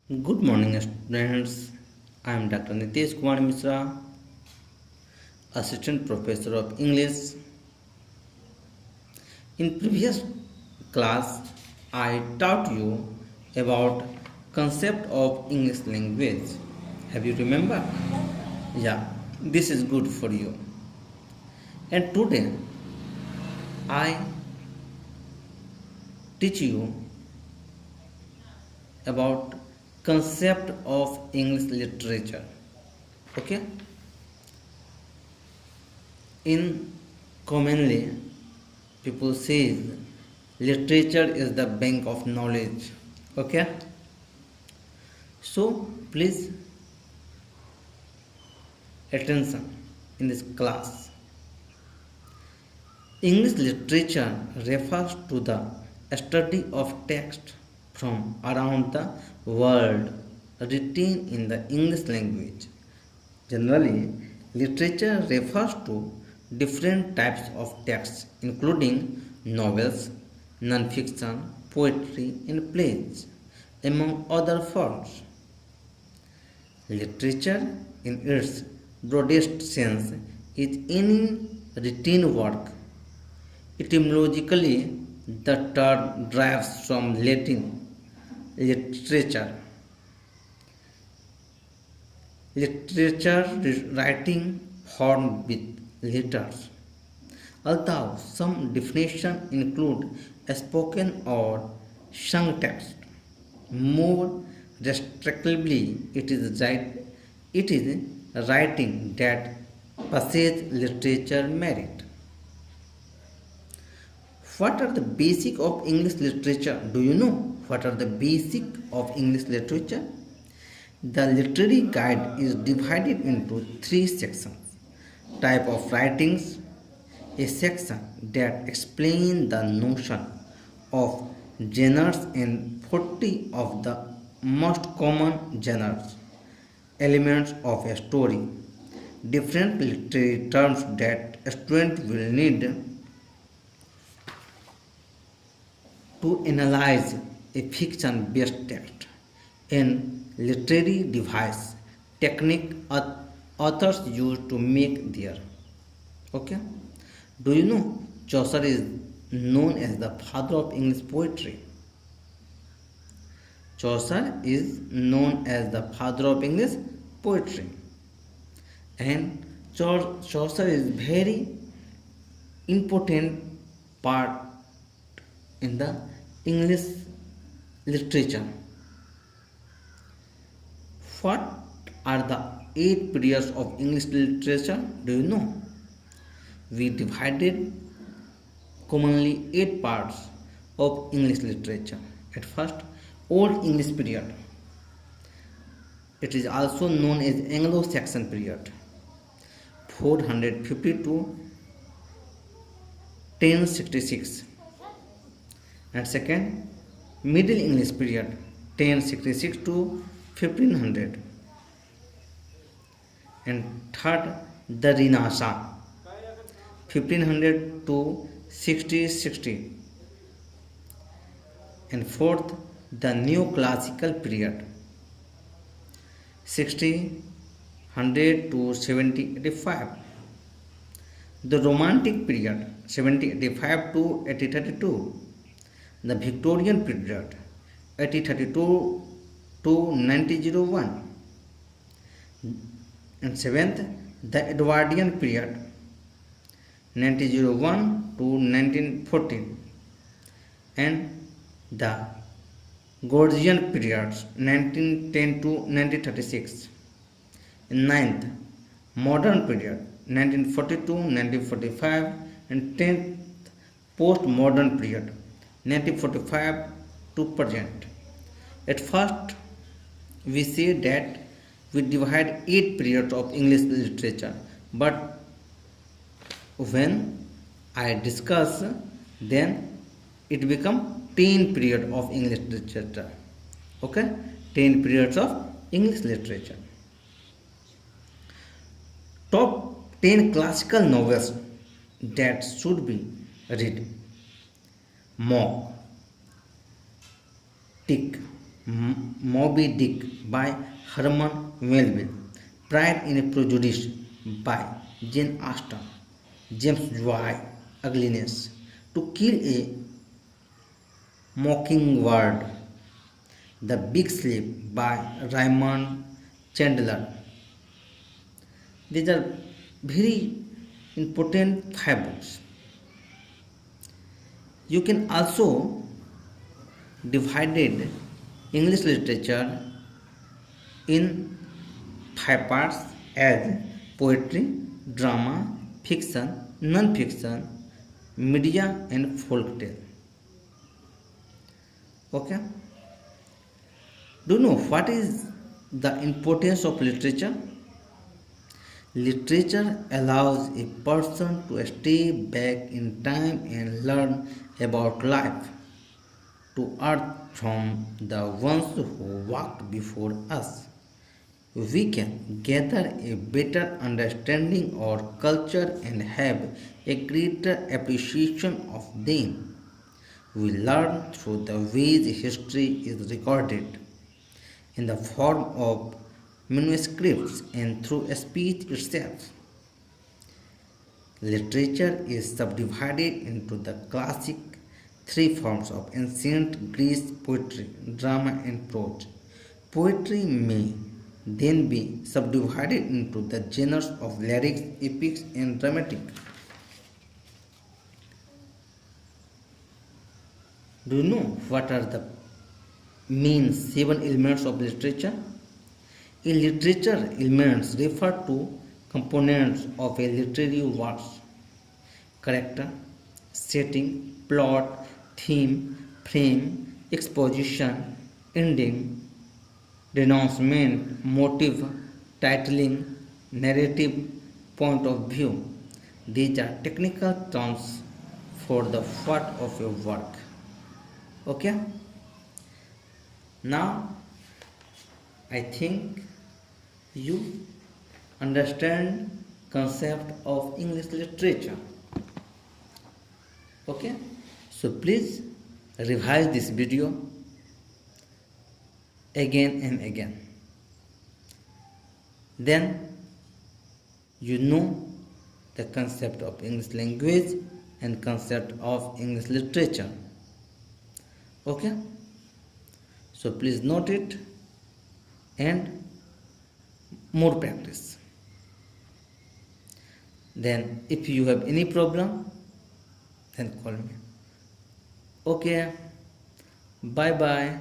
Good morning, students. I am Dr. Nitesh Kumar Mishra, Assistant Professor of English. In previous class, I taught you about concept of English language. Have you remember? Yeah, this is good for you. And today, I teach you about concept of English literature. Okay? In commonly, people say literature is the bank of knowledge. Okay? So please attention in this class. English literature refers to the study of text from around the world written in the English language. Generally, literature refers to different types of texts, including novels, non-fiction, poetry, and plays, among other forms. Literature, in its broadest sense, is any written work. Etymologically, the term derives from Latin literature. Literature writing formed with letters. Although some definitions include a spoken or sung text, more restrictively it is writing that passes literature merit. What are the basic of English literature? Do you know what are the basic of English literature? The literary guide is divided into three sections. Type of writings, a section that explains the notion of genres and 40 of the most common genres, elements of a story, different literary terms that a student will need to analyze a fiction based text, and literary device technique authors use to make their. Okay? Do you know Chaucer is known as the father of English poetry? Chaucer is known as the father of English poetry, and Chaucer is very important part in the English literature. What are the 8 periods of English literature? Do you know? We divided commonly 8 parts of English literature. At first, Old English period. It is also known as Anglo-Saxon period, 450 to 1066. And second, Middle English period, 1066 to 1500. And third, the Renaissance, 1500 to 6060. And fourth, the Neoclassical period, 1600 to 1785. The Romantic period, 1785 to 1832. The Victorian period, 1832 to 1901. And seventh, the Edwardian period, 1901 to 1914. And the Georgian periods, 1910 to 1936. And ninth, modern period, 1942 1945. And 10th, post-modern period, 1945 to present. At first, we say that we divide 8 periods of English literature, but when I discuss, then it become 10 period of English literature. Okay, 10 periods of English literature. Top 10 classical novels that should be read: Mock, Tick, Moby Dick by Herman Melville, Pride and Prejudice by Jane Austen, James Joy, Ugliness, To Kill a Mockingbird, The Big Sleep by Raymond Chandler. These are very important 5 books. You can also divided English literature in 5 parts as poetry, drama, fiction, non-fiction, media and folk tale. Okay? Do you know what is the importance of literature? Literature allows a person to stay back in time and learn about life to earth from the ones who walked before us. We can gather a better understanding of culture and have a greater appreciation of them. We learn through the ways history is recorded in the form of manuscripts and through speech itself. Literature is subdivided into the classic 3 forms of ancient Greece: poetry, drama, and prose. Poetry may then be subdivided into the genres of lyrics, epics, and dramatic. Do you know what are the main 7 elements of literature? In literature, elements refer to components of a literary work: character, setting, plot, theme, frame, exposition, ending, denouncement, motive, titling, narrative, point of view. These are technical terms for the what of a work. Okay? Now I think you understand concept of English literature. Okay, so please revise this video again and again, then you know the concept of English language and concept of English literature. Okay, so please note it and more practice. Then if you have any problem, then call me. Okay, bye bye.